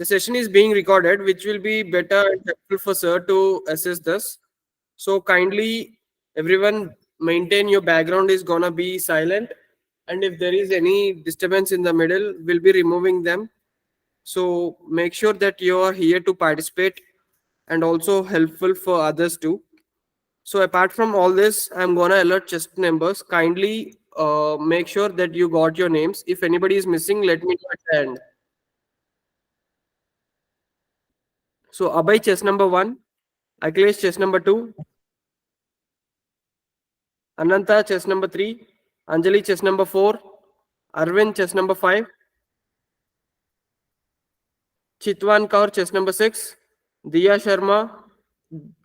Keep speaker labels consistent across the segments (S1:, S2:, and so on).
S1: The session is being recorded, which will be better and helpful for sir to assess this. So kindly, everyone, maintain your background is gonna be silent, and if there is any disturbance in the middle, we'll be removing them. So make sure that you are here to participate and also helpful for others too. So apart from all this, I'm gonna alert chest members. Kindly make sure that you got your names. If anybody is missing, let me know at the end. So Abhay chest number 1, Akhilesh chest number 2, Ananta chest number 3, Anjali chest number 4, Arvind chest number 5, Chitwan Kaur chest number 6, Diya Sharma,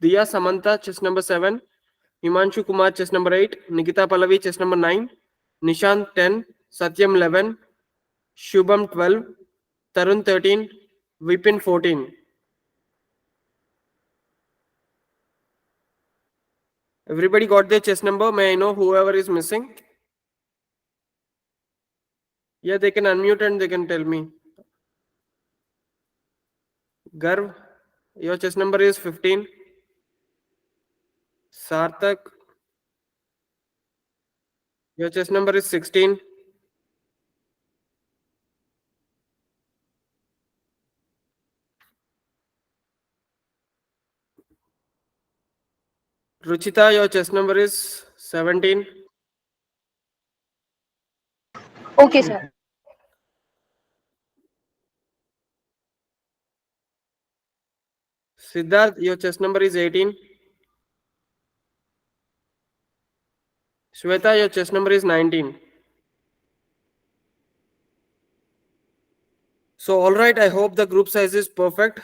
S1: Diya Samantha chest number 7, Himanshu Kumar chest number 8, Nikita Pallavi chest number 9, Nishant 10, Satyam 11, Shubham 12, Tarun 13, Vipin 14. Everybody got their chest number? May I know whoever is missing? Yeah, they can unmute and they can tell me. Garv, your chest number is 15. Sarthak, your chest number is 16. Ruchita, your chest number is 17.
S2: Okay, sir.
S1: Siddharth, your chest number is 18. Shweta, your chest number is 19. So, all right, I hope the group size is perfect.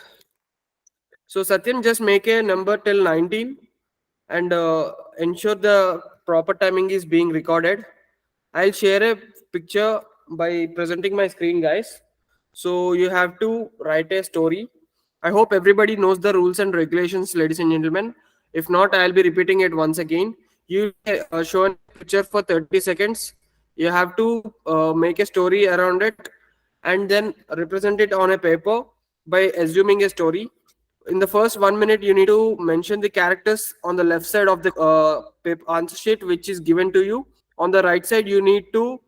S1: So, Satyam, just make a number till 19 and ensure the proper timing is being recorded. I'll share a picture by presenting my screen, guys. So, you have to write a story. I hope everybody knows the rules and regulations, ladies and gentlemen. If not, I'll be repeating it once again. You show a picture for 30 seconds. You have to make a story around it and then represent it on a paper by assuming a story. In the first 1 minute, you need to mention the characters on the left side of the answer sheet, which is given to you. On the right side, you need to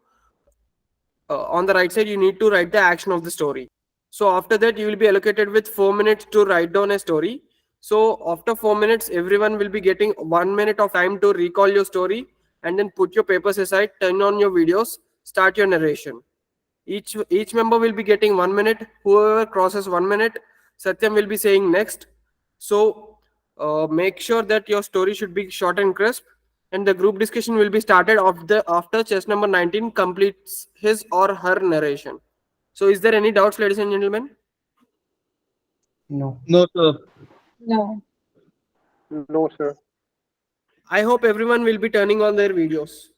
S1: write the action of the story. So after that, you will be allocated with 4 minutes to write down a story. So after 4 minutes, everyone will be getting 1 minute of time to recall your story and then put your papers aside, turn on your videos, start your narration. Each member will be getting 1 minute. Whoever crosses 1 minute, Satyam will be saying next. So make sure that your story should be short and crisp, and the group discussion will be started after chess number 19 completes his or her narration. So, is there any doubts, ladies and gentlemen?
S3: No.
S4: No, sir.
S2: No.
S5: No, sir.
S1: I hope everyone will be turning on their videos.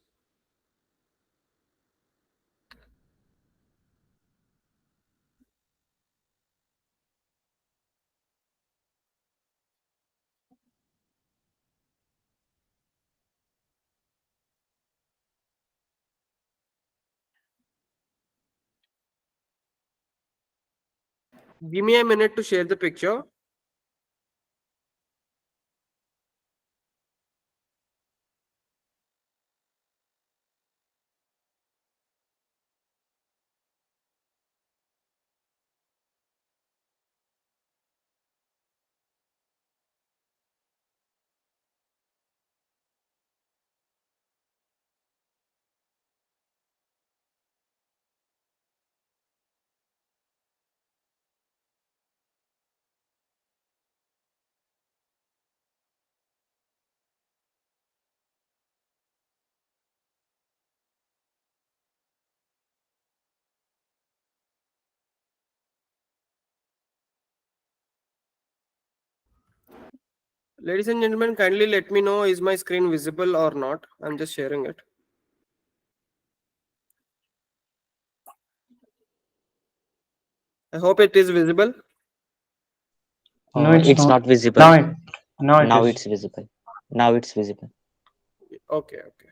S1: Give me a minute to share the picture. Ladies and gentlemen, kindly let me know, is my screen visible or not? I'm just sharing it. I hope it is visible.
S3: No, it's
S6: It's
S3: not.
S6: not visible.
S3: Now it
S6: Now
S3: is.
S6: it's visible. Now it's visible.
S1: Okay, okay.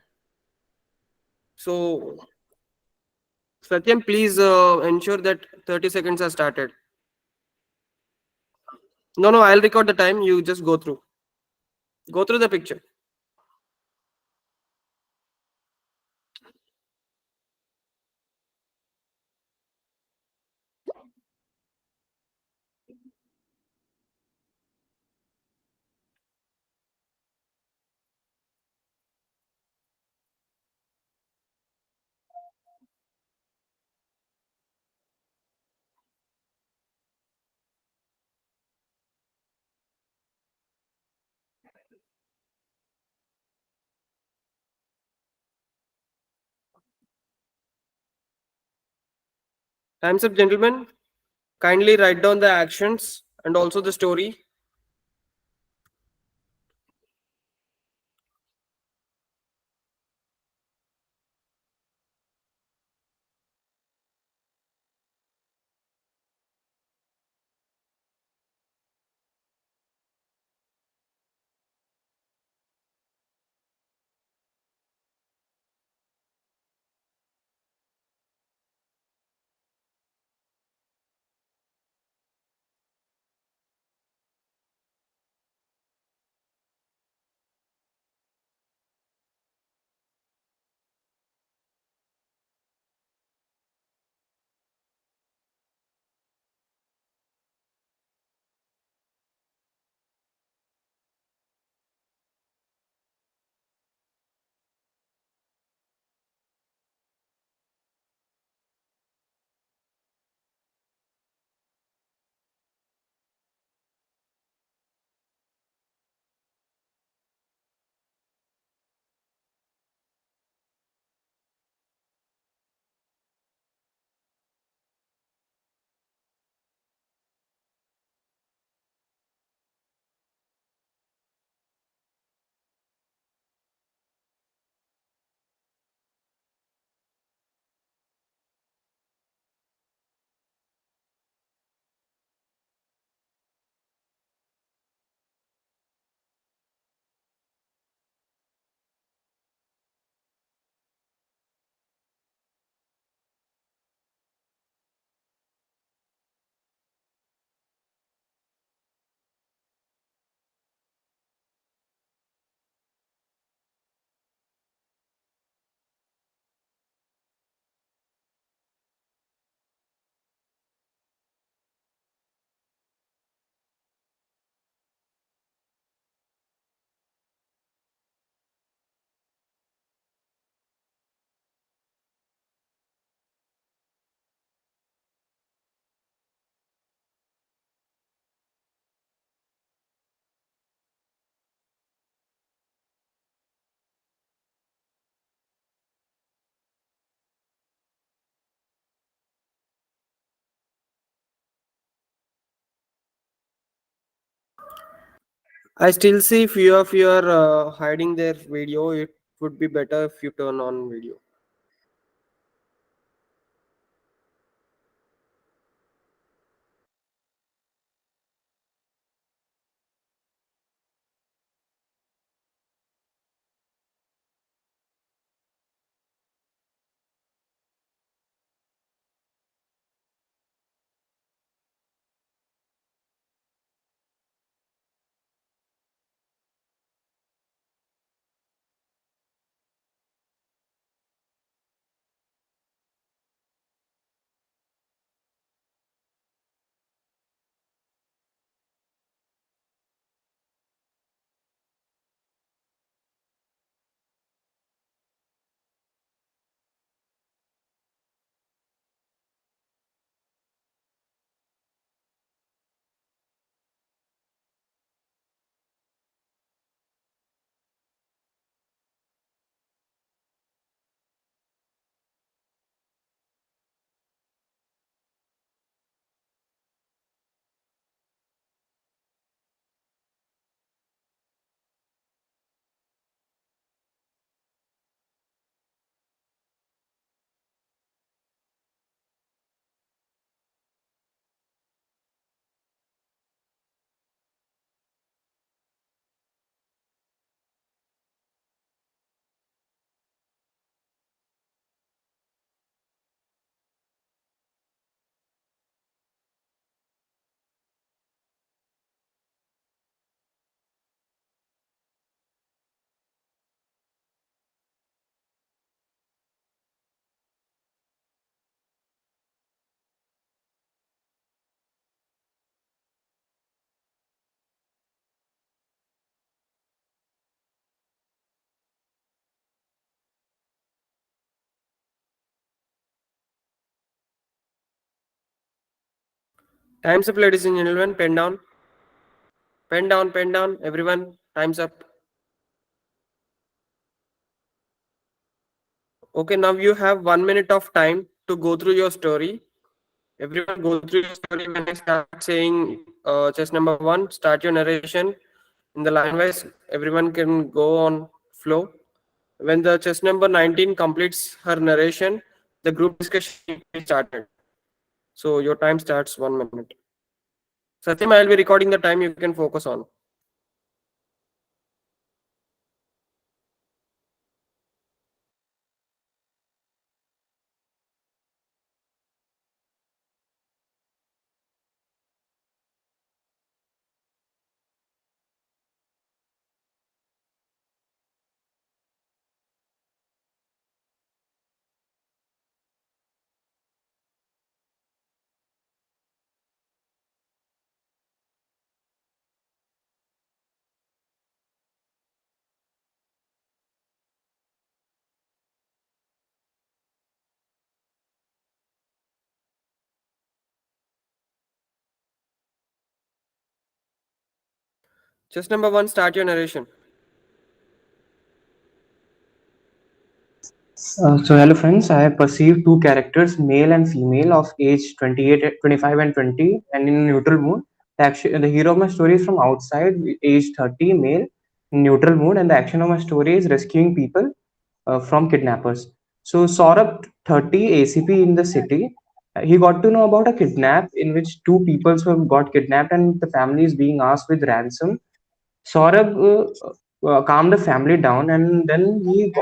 S1: So, Satyam, please ensure that 30 seconds are started. No, no, I'll record the time. You just go through. Go through the picture. Time's up, gentlemen. Kindly write down the actions and also the story. I still see few of you are hiding their video. It would be better if you turn on video. Time's up, ladies and gentlemen. Pen down. Pen down, pen down. Everyone, time's up. Okay, now you have 1 minute of time to go through your story. Everyone, go through your story. When I start saying chess number one, start your narration in the line wise. Everyone can go on flow. When the chess number 19 completes her narration, the group discussion will be started. So your time starts 1 minute. Satyam, I will be recording the time you can focus on. Chess number one, start your narration.
S3: So hello friends, I have perceived two characters, male and female, of age 28, 25 and 20, and in neutral mood. The hero of my story is from outside, age 30, male, in neutral mood, and the action of my story is rescuing people from kidnappers. So Saurabh, 30, ACP in the city, he got to know about a kidnap in which two people got kidnapped and the family is being asked with ransom. Saurabh calmed the family down, and then he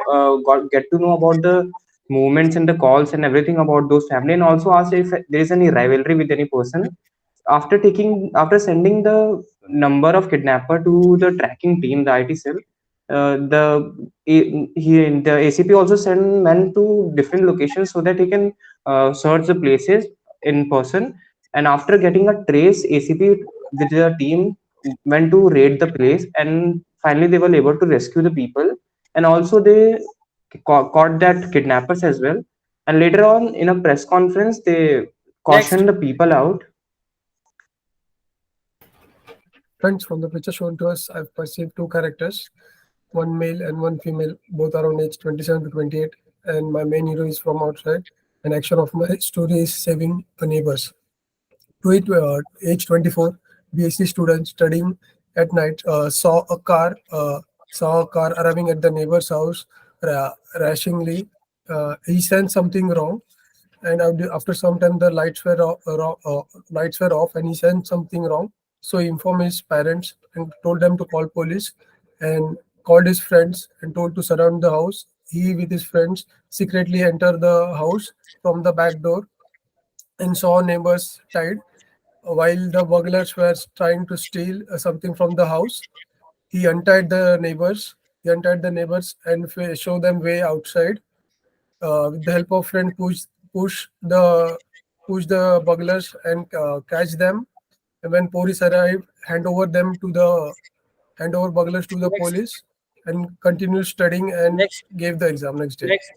S3: got get to know about the movements and the calls and everything about those family, and also asked if there is any rivalry with any person. After sending the number of kidnapper to the tracking team, the IT cell, the ACP also sent men to different locations so that he can search the places in person. And after getting a trace, ACP with the team went to raid the place, and finally they were able to rescue the people, and also they caught that kidnappers as well. And later on in a press conference, they
S1: Next.
S3: cautioned the people out.
S4: Friends, from the picture shown to us, I've perceived two characters, one male and one female, both around age 27 to 28. And my main hero is from outside. And action of my story is saving the neighbors. Age 24, BSc student studying at night saw a car arriving at the neighbor's house rashingly. He sensed something wrong, and after some time the lights were off, and he sensed something wrong. So he informed his parents and told them to call police, and called his friends and told to surround the house. He with his friends secretly entered the house from the back door and saw neighbors tied while the burglars were trying to steal something from the house. He untied the neighbors. He untied the neighbors and show them way outside. With the help of friend, push the burglars and catch them. And when police arrive, hand over burglars to the
S1: Next.
S4: police, and continue studying and
S1: Next.
S4: gave the exam next day.
S1: Next.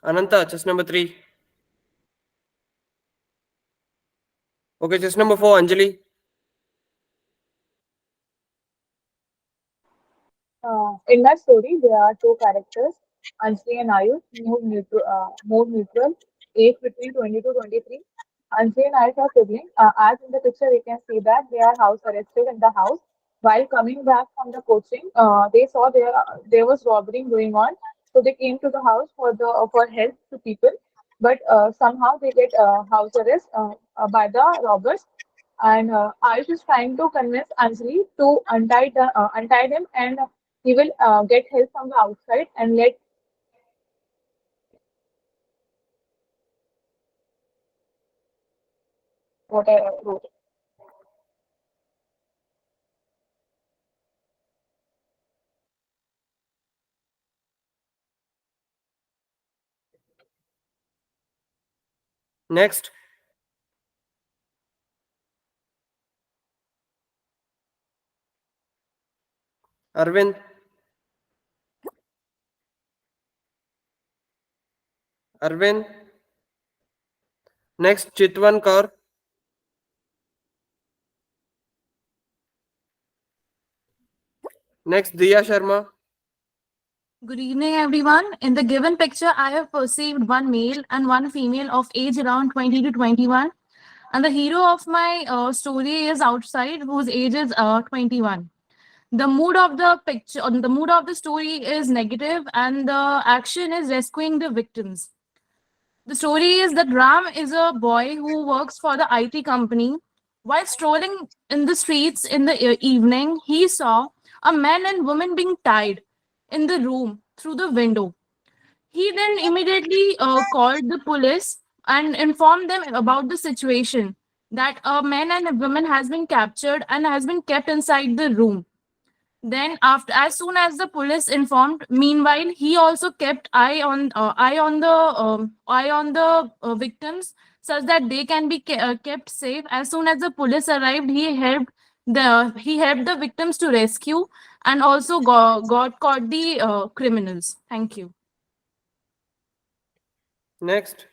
S1: Ananta, chess number three. Okay, chess number four, Anjali.
S2: In my story, there are two characters, Anjali and Ayush, more neutral, age between 20 to 23. Anjali and Ayush are siblings. As in the picture, we can see that they are house arrested in the house. While coming back from the coaching, they saw there was robbery going on, so they came to the house for help to people. But somehow they get house arrest by the robbers, and Ayush is trying to convince Anjali to untie them, and he will get help from the outside and let what I wrote.
S1: Next. Arvind. Arvind. Next, Chitwan Kaur. Next, Diya Sharma.
S7: Good evening, everyone. In the given picture, I have perceived one male and one female of age around 20 to 21. And the hero of my story is outside, whose age is 21. The mood of the picture, the mood of the story is negative, and the action is rescuing the victims. The story is that Ram is a boy who works for the IT company. While strolling in the streets in the evening, he saw a man and woman being tied in the room through the window. He then immediately called the police and informed them about the situation, that a man and a woman has been captured and has been kept inside the room. Then, after as soon as the police informed, meanwhile he also kept eye on the victims, such that they can be kept safe. As soon as the police arrived, he helped the victims to rescue, and also got caught the criminals. Thank you.
S1: Next,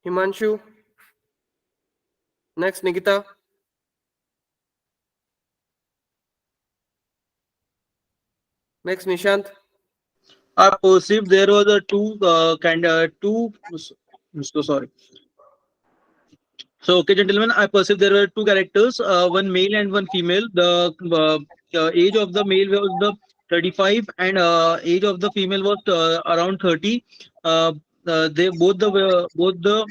S1: Himanshu. Next, Nikita. Next, Nishant.
S8: I perceived there was a so sorry. So, okay, gentlemen, I perceived there were two characters, one male and one female. The age of the male was the 35, and age of the female was around 30. Uh, they both the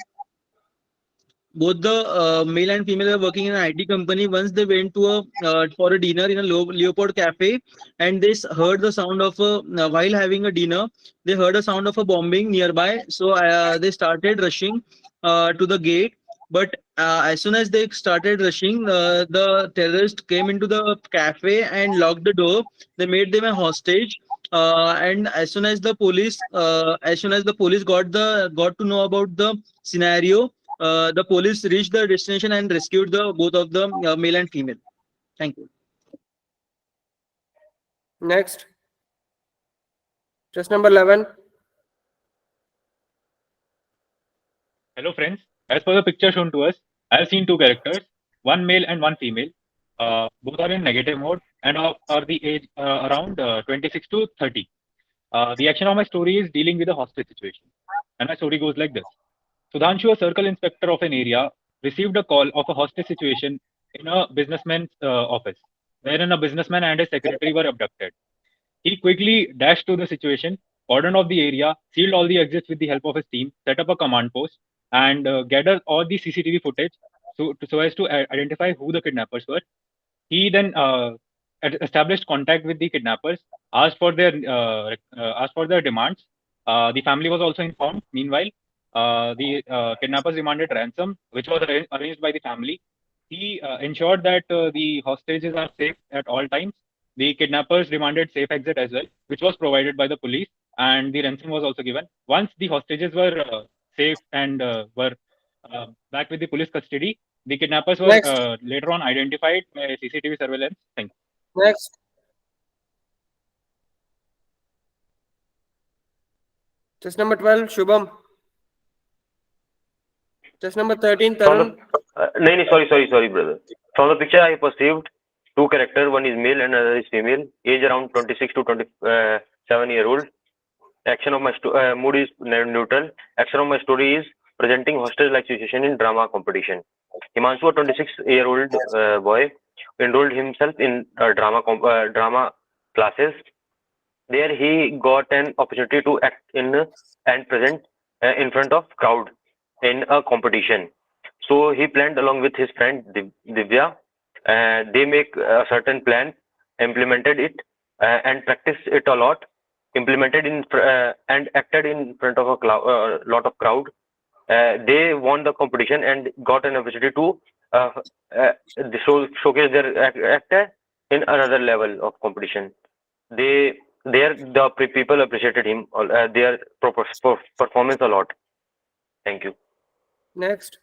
S8: male and female were working in an IT company. Once they went to a for a dinner in a Leopold cafe, and they heard the sound of while having a dinner, they heard a sound of a bombing nearby. So they started rushing to the gate. But as soon as they started rushing, the terrorists came into the cafe and locked the door. They made them a hostage. And as soon as the police got to know about the scenario, the police reached the destination and rescued the both of the male and female. Thank you.
S1: Next, just number 11.
S9: Hello, friends. As per the picture shown to us, I have seen two characters, one male and one female. Both are in negative mode and are the age around 26 to 30. The action of my story is dealing with a hostage situation. And my story goes like this. Sudhanshu, a circle inspector of an area, received a call of a hostage situation in a businessman's office, wherein a businessman and his secretary were abducted. He quickly dashed to the situation, cordoned off the area, sealed all the exits with the help of his team, set up a command post, and gathered all the CCTV footage so as to identify who the kidnappers were. He then established contact with the kidnappers, asked for their demands. The family was also informed. Meanwhile, the kidnappers demanded ransom, which was arranged by the family. He ensured that the hostages are safe at all times. The kidnappers demanded safe exit as well, which was provided by the police, and the ransom was also given. Once the hostages were safe and were back with the police custody, the kidnappers were
S1: Next,
S9: later on identified by CCTV surveillance. Thank you.
S1: next. Just number 12, Shubham. Just number 13,
S10: From the
S1: Tarun.
S10: no, sorry, brother. From the picture, I perceived two characters. One is male and another is female. Age around 26 to 27-year old. Action of my mood is neutral. Action of my story is presenting hostage-like situation in drama competition. Himanshu, a 26-year-old boy, enrolled himself in drama classes. There, he got an opportunity to act in and present in front of crowd in a competition. So he planned along with his friend Divya. They make a certain plan, implemented it, and practiced it a lot. Implemented and acted in front of a lot of crowd. They won the competition and got an opportunity to uh, showcase their act in another level of competition. The people appreciated him, their performance a lot. Thank you.
S1: Next.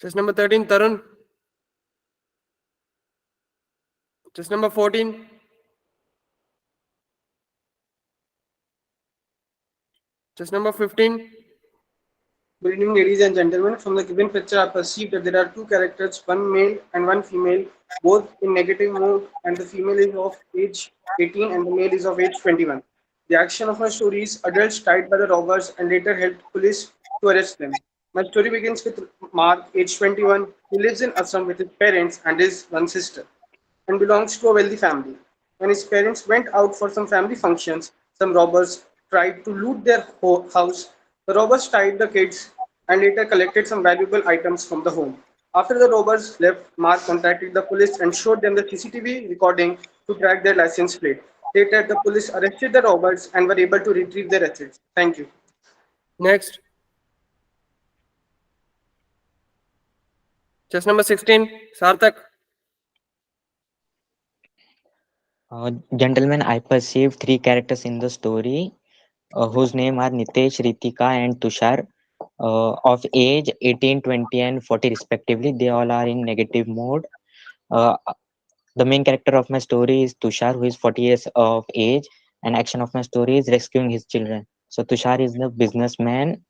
S1: Just number 13, Tarun. Just number 14. Just number 15.
S11: Good evening, ladies and gentlemen. From the given picture, I perceive that there are two characters, one male and one female, both in negative mood, and the female is of age 18 and the male is of age 21. The action of my story is adults tied by the robbers and later helped police to arrest them. My story begins with Mark, age 21, who lives in Assam with his parents and his one sister, and belongs to a wealthy family. When his parents went out for some family functions, some robbers tried to loot their house. The robbers tied the kids and later collected some valuable items from the home. After the robbers left, Mark contacted the police and showed them the CCTV recording to track their license plate. Later, the police arrested the robbers and were able to retrieve their assets. Thank you.
S1: Next. Just number 16. Sarthak.
S6: Gentlemen, I perceived three characters in the story whose name are Nitesh, Ritika, and Tushar, of age 18, 20, and 40 respectively. They all are in negative mode. Uh, the main character of my story is Tushar, who is 40 years of age, and action of my story is rescuing his children. So Tushar is the businessman.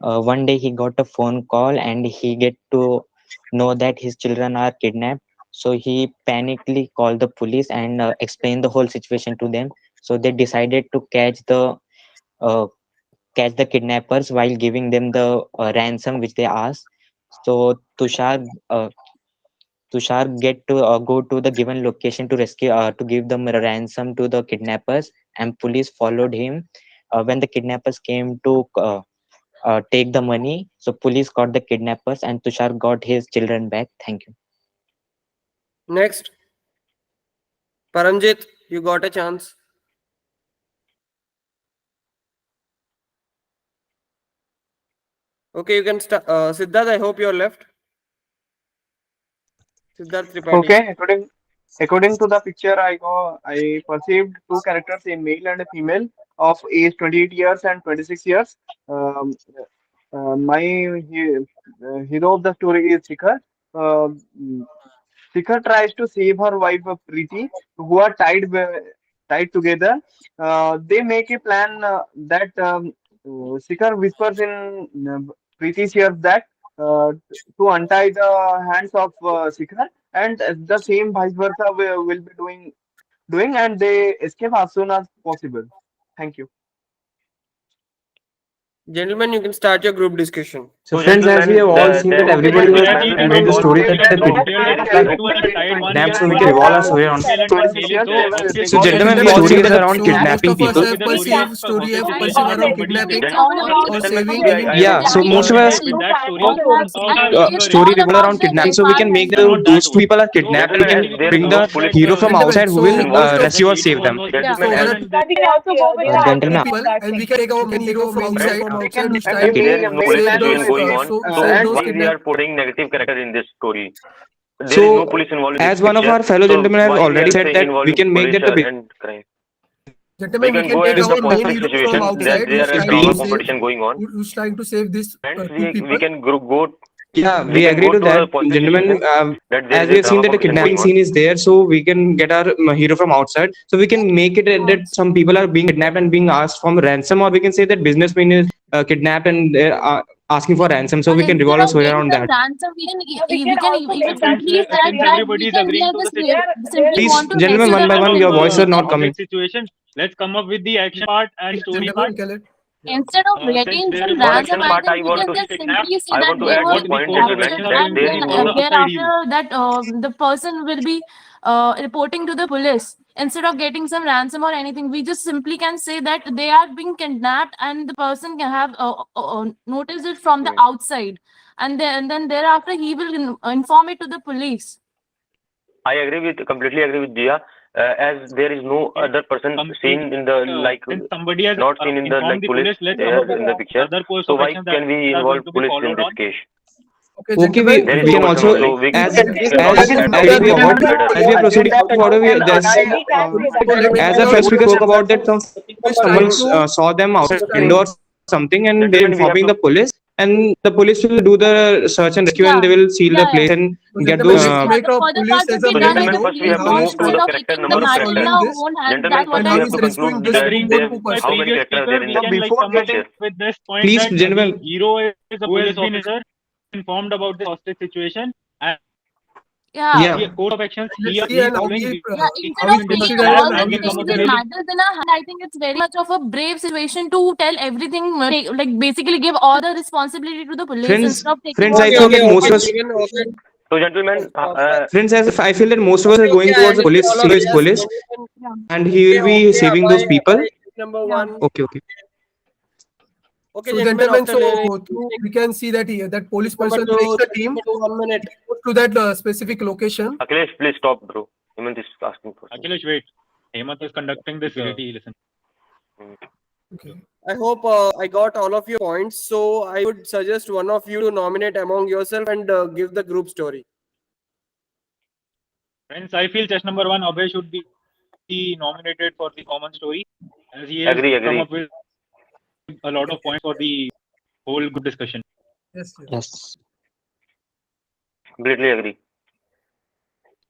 S6: One day he got a phone call and he get to know that his children are kidnapped. So he panically called the police and explained the whole situation to them. So they decided to uh, catch the kidnappers while giving them the ransom which they asked. So Tushar get to go to the given location to rescue to give them a ransom to the kidnappers, and police followed him. When the kidnappers came to take the money, so police caught the kidnappers and Tushar got his children back. Thank you.
S1: Next. Paranjit, you got a chance. Okay, you can start. Siddharth, I hope you're left. Siddharth Tripathi.
S3: Okay, according to the picture, I perceived two characters, a male and a female, of age 28 years and 26 years. Um, my hero of the story is Shikhar. Uh, Shikhar tries to save her wife Preeti, who are tied together. They make a plan that Shikhar whispers in Preeti's ear that to untie the hands of Shikhar, and the same vice versa will be doing, and they escape as soon as possible. Thank you.
S1: Gentlemen, you can start your group discussion.
S3: So, friends, as we have all seen that everybody was made the story that the kidnapped, so we can revolve our story around. So, gentlemen, we all seen that around kidnapping people.
S4: Most of us have perceived story have perceived around kidnapping or saving.
S3: Yeah, so most of us story revolve around kidnapping, so we can make those two people are kidnapped. We can bring the hero from outside who will rescue or save them.
S6: Gentlemen,
S4: And we can take our main hero from outside who
S10: There
S4: strive
S10: is no police
S4: save
S10: investigation
S4: those,
S10: going on.
S4: so
S10: So
S4: save those
S10: why we are
S4: kidnapped.
S10: putting negative character in this story? There is
S3: So,
S10: no police involved in
S3: as
S10: this
S3: one of
S10: picture.
S3: our fellow
S10: So
S3: gentlemen have
S10: why we
S3: already
S10: are
S3: said
S10: saying
S3: that we
S10: involving
S3: can make that
S10: police
S3: the
S10: and crime? We
S4: Gentlemen, we
S10: can
S4: can
S10: go
S4: take
S10: ahead with the
S4: our main
S10: perfect
S4: hero from
S10: situation
S4: outside
S10: that there
S4: who's
S10: is
S4: trying
S10: drama
S4: to save,
S10: competition going on.
S4: who's trying to save this
S10: Friends,
S4: two
S10: we
S4: people.
S10: can go.
S3: Yeah,
S10: We
S3: we
S10: can
S3: agree
S10: go
S3: to
S10: to the
S3: that,
S10: perfect
S3: gentlemen.
S10: situation that there
S3: As
S10: is
S3: we
S10: a
S3: have seen
S10: drama
S3: that the
S10: competition
S3: kidnapping
S10: going on.
S3: scene is there, so we can get our hero from outside. So we can make it that some people are being kidnapped and being asked for ransom, or we can say that businessman is kidnapped and they're asking for ransom. So we can
S7: Instead
S3: revolve our
S7: of
S3: story
S7: getting
S3: around
S7: some
S3: that.
S7: ransom, we can even
S8: Friends,
S7: simply said
S8: since
S7: that
S8: everybody
S7: we
S8: is
S7: can we
S8: agreeing
S7: are
S8: to the
S7: just
S8: same
S7: simply
S3: Please,
S7: want to
S3: gentlemen,
S7: rescue
S3: one
S7: the
S3: by one,
S7: person.
S3: your voices are not coming.
S8: situation, let's come up with the action part and story
S4: Gentlemen,
S8: part.
S4: we can let.
S7: Instead of
S8: Since
S7: getting
S8: there
S7: some
S8: is one
S7: ransom,
S10: action
S7: I
S10: part,
S7: think we can just simply say
S10: I
S7: that
S10: want to
S7: they
S10: add
S7: were
S10: one
S8: what the
S10: point,
S8: common
S10: gentlemen,
S7: captured,
S8: action
S10: that
S8: will
S7: and
S10: there
S8: be
S10: is
S7: then
S8: on
S10: no
S8: the upside hero.
S7: thereafter that the person will be reporting to the police. Instead of getting some ransom or anything, we just simply can say that they are being kidnapped, and the person can have noticed it from the outside, and then thereafter he will inform it to the police.
S10: completely agree with Diya, as there is no
S8: Okay.
S10: other person
S8: Complete.
S10: seen in the
S8: Since somebody has
S10: not seen in the
S8: informed the
S10: police
S8: police, let's come
S10: here
S8: up with
S10: in the picture.
S8: further course
S10: So
S8: of
S10: why
S8: action
S10: can we
S8: that are going
S10: involve
S8: to be
S10: police in
S8: followed
S10: this
S8: on.
S10: case?
S4: Okay,
S3: Okay,
S4: gentlemen,
S10: There is
S3: we
S10: no
S3: can
S10: person
S3: also,
S10: involved. So we
S3: as
S10: can
S3: we are proceeding forward, there's as our first speaker spoke about that
S4: trying
S3: someone
S4: to
S3: saw them outside
S4: trying
S3: window or something, and they're
S10: Gentlemen, we have
S3: informing
S10: to
S3: the police, and the police will do the search and rescue,
S7: Yeah,
S3: and they will seal
S7: yeah,
S3: the
S7: yeah.
S3: place and
S4: So
S3: get
S4: gentlemen,
S3: those.
S4: let's
S7: The
S4: make a
S7: further
S4: police
S7: part to
S4: as a
S7: be
S10: So,
S7: done
S4: main
S7: is
S10: gentlemen,
S7: the
S4: hero.
S10: first we
S7: police
S10: have to
S4: How
S10: move
S4: he's
S10: to
S7: instead
S10: the
S7: of
S4: trying
S10: character
S7: keeping
S10: number
S7: the
S4: how
S10: of
S4: he's
S7: matter in
S10: characters.
S4: following
S7: our
S4: this,
S7: own hands,
S10: Gentlemen,
S7: that
S10: first
S4: and
S10: we
S4: how
S7: whatever
S10: have
S4: he's
S10: to
S7: we do.
S10: conclude
S4: rescuing this
S10: that
S9: Agreeing
S4: robot
S10: there,
S9: with
S4: two
S9: my
S10: how
S4: person.
S10: many
S9: previous
S10: characters are
S9: speaker,
S10: there in
S9: we
S10: the
S9: can
S5: Before
S9: comment
S5: getting
S10: picture.
S9: with this point
S3: Please,
S9: that the
S3: gentlemen,
S9: hero is a police officer informed about this hostage situation, and
S7: Yeah.
S3: yeah.
S9: the course of actions
S4: Let's
S9: he
S4: see
S9: is
S4: and
S9: following, we
S7: Yeah,
S9: can
S7: instead
S4: how he
S7: of
S9: comment this
S7: taking
S4: considered
S9: point
S4: and
S7: all
S4: how
S7: the
S9: and
S4: he
S9: can come
S7: things
S9: up
S7: that
S9: with
S4: rescued.
S9: a
S7: matters in our hand, I think it's very much of a brave situation to tell everything, like basically give all the responsibility to the police
S3: Friends,
S7: instead of taking
S3: friends,
S7: all
S3: I
S1: Okay,
S7: the
S3: feel
S1: okay,
S3: that
S1: okay,
S3: most of us,
S7: responsibility.
S1: gentlemen, okay.
S10: So, gentlemen,
S3: friends, as if I feel that most of us are
S1: Okay,
S3: going
S1: okay, I
S3: towards the
S1: understood
S3: police.
S1: all
S3: Hero
S1: of
S3: is
S1: this.
S3: police,
S1: Gentlemen,
S7: Yeah,
S3: and he
S1: okay,
S3: will be
S1: okay,
S3: saving those
S1: Abhay,
S3: people.
S1: number
S7: yeah.
S1: one.
S3: Okay, okay.
S1: Okay,
S4: So
S1: gentlemen,
S4: gentlemen,
S1: after
S4: so
S1: listening,
S4: we can see that that police
S1: number
S4: person takes
S1: two,
S4: the team,
S1: number two, 1 minute.
S4: goes to that specific location.
S10: Akhilesh, please stop, bro. Hemant is asking for something.
S9: Akhilesh, wait. Hemant is conducting this security. Listen.
S4: Okay.
S1: I hope I got all of your points. So I would suggest one of you to nominate among yourself and give the group story.
S9: Friends, I feel chess number one, Abhay should be nominated for the common story, as he has come up
S10: Agree,
S9: with
S10: agree.
S9: a lot of points for the whole group discussion.
S4: Yes, yes.
S6: Yes.
S10: Completely agree.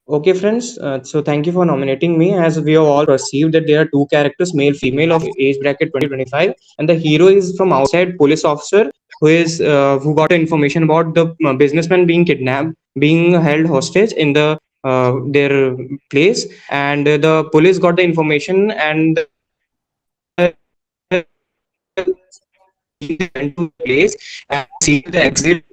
S3: Okay, friends. So thank you for nominating me. As we have all perceived that there are two characters, male, female, of age bracket 20-25, and the hero is from outside, police officer who got information about the businessman being kidnapped, being held hostage in their place, and the police got the information, and they went to the place and see the exit,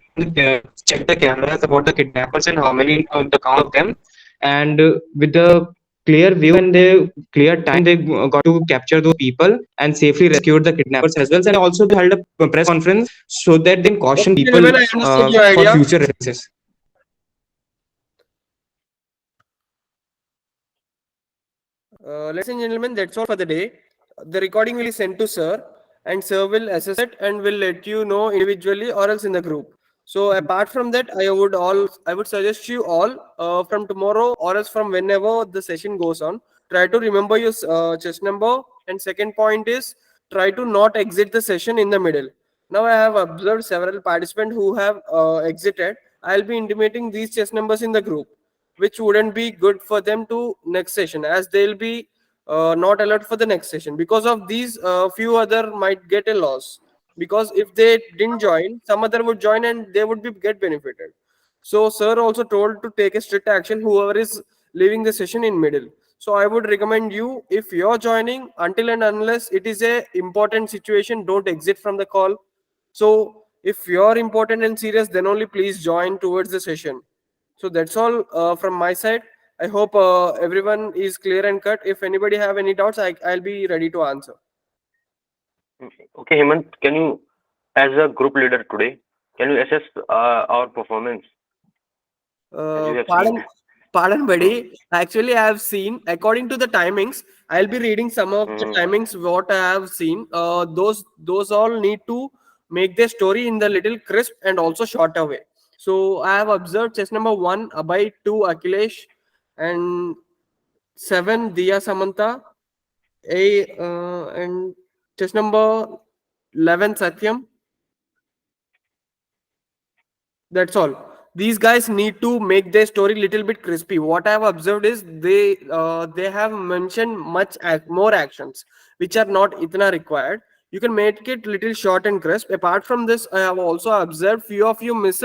S3: check the cameras about the kidnappers and how many the count of them, and with the clear view and the clear time they got to capture those people and safely rescued the kidnappers as well. And also they held a press conference so that they can caution
S1: Okay,
S3: people
S1: gentlemen, I understood your
S3: for
S1: idea.
S3: future references.
S1: Ladies and gentlemen, that's all for the day. The recording will be sent to Sir, and Sir will assess it and will let you know individually or else in the group. So apart from that, I would suggest you all from tomorrow or else from whenever the session goes on, try to remember your chess number. And second point is try to not exit the session in the middle. Now I have observed several participants who have exited. I'll be intimating these chess numbers in the group, which wouldn't be good for them to next session, as they'll be not allowed for the next session. Because of these, few other might get a loss, because if they didn't join, some other would join and they would be get benefited. So sir also told to take a strict action whoever is leaving the session in middle. So I would recommend you, if you're joining, until and unless it is a important situation, don't exit from the call. So if you're important and serious, then only please join towards the session. So that's all from my side. I hope everyone is clear and cut. If anybody have any doubts, I'll be ready to answer.
S10: Okay, Hemant, can you, as a group leader today, can you assess our performance as you have seen?
S1: Pardon, buddy. Actually, I have seen, according to the timings, I'll be reading some of the
S10: Hmm.
S1: timings what I have seen. Those all need to make their story in the little crisp and also shorter way. So I have observed chess number one, Abhay, two, Akhilesh, and seven, Diya Samantha, and chess number 11, Satyam. That's all. These guys need to make their story little bit crispy. What I have observed is they have mentioned more actions which are not itna required. You can make it little short and crisp. Apart from this, I have also observed few of you missed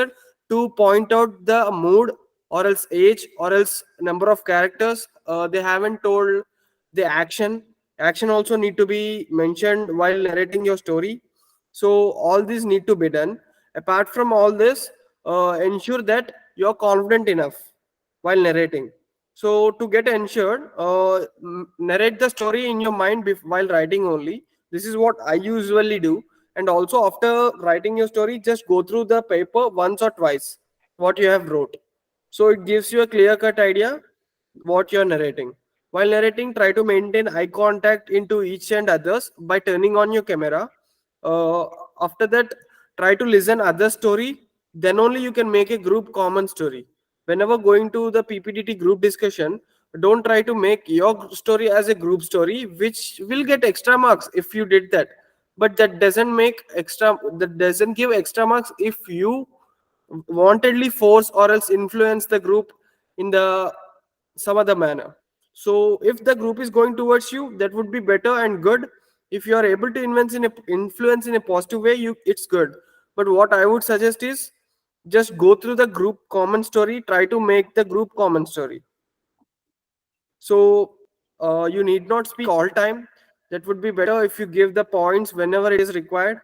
S1: to point out the mood or else age or else number of characters. They haven't told the action. Action also need to be mentioned while narrating your story. So all these need to be done. Apart from all this, ensure that you're confident enough while narrating. So to get ensured, narrate the story in your mind while writing only. This is what I usually do. And also after writing your story, just go through the paper once or twice what you have wrote. So it gives you a clear cut idea what you're narrating. While narrating, try to maintain eye contact into each and others by turning on your camera. uh, After that, try to listen other story, then only you can make a group common story. Whenever going to the PPDT group discussion, don't try to make your story as a group story, which will get extra marks if you did that. but that doesn't give extra marks if you wantedly force or else influence the group in the some other manner. So if the group is going towards you, that would be better and good. If you are able to influence in a positive way, it's good. But what I would suggest is just go through the group common story, try to make the group common story. So you need not speak all time. That would be better if you give the points whenever it is required.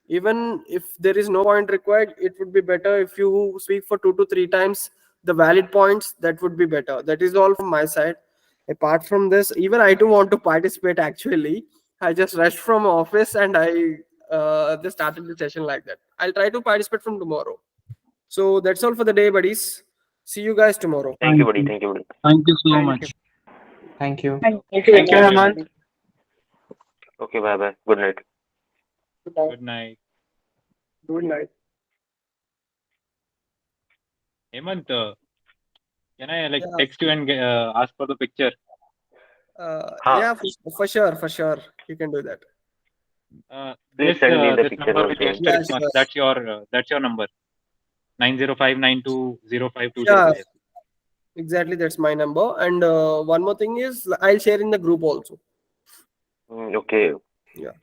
S1: Even if there is no point required, it would be better if you speak for 2 to 3 times the valid points. That would be better. That is all from my side. Apart from this, even I do want to participate actually. I just rushed from office and I just started the session like that. I'll try to participate from tomorrow. So that's all for the day, buddies. See you guys tomorrow.
S10: Thank you, buddy. Thank you, buddy.
S8: Thank you so
S5: Thank
S8: much.
S5: you.
S3: Thank you.
S2: Thank
S11: Thank you,
S5: Thank you,
S11: Hemant.
S5: Hemant.
S10: Okay, bye bye. Good night.
S11: Goodbye.
S9: Good night.
S5: Good night.
S9: Hemant, can I
S1: Yeah.
S9: text you and ask for the picture?
S1: Yeah, for sure. You can do that.
S10: Please send me the
S9: This
S10: picture
S9: number with the
S10: also.
S1: Yeah,
S9: asterisk mark.
S1: sure.
S9: That's your number. 905920520.
S1: Yeah, exactly. That's my number. And one more thing is, I'll share in the group also.
S10: Okay.
S1: Yeah.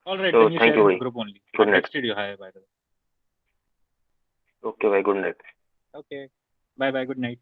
S9: All right,
S10: So
S9: then you
S10: thank
S9: share
S10: you,
S9: in the
S10: buddy.
S9: group only.
S10: Good
S9: I
S10: night.
S9: texted you hi by the way.
S10: Okay, bye. Good night.
S9: Okay. Bye bye. Good night.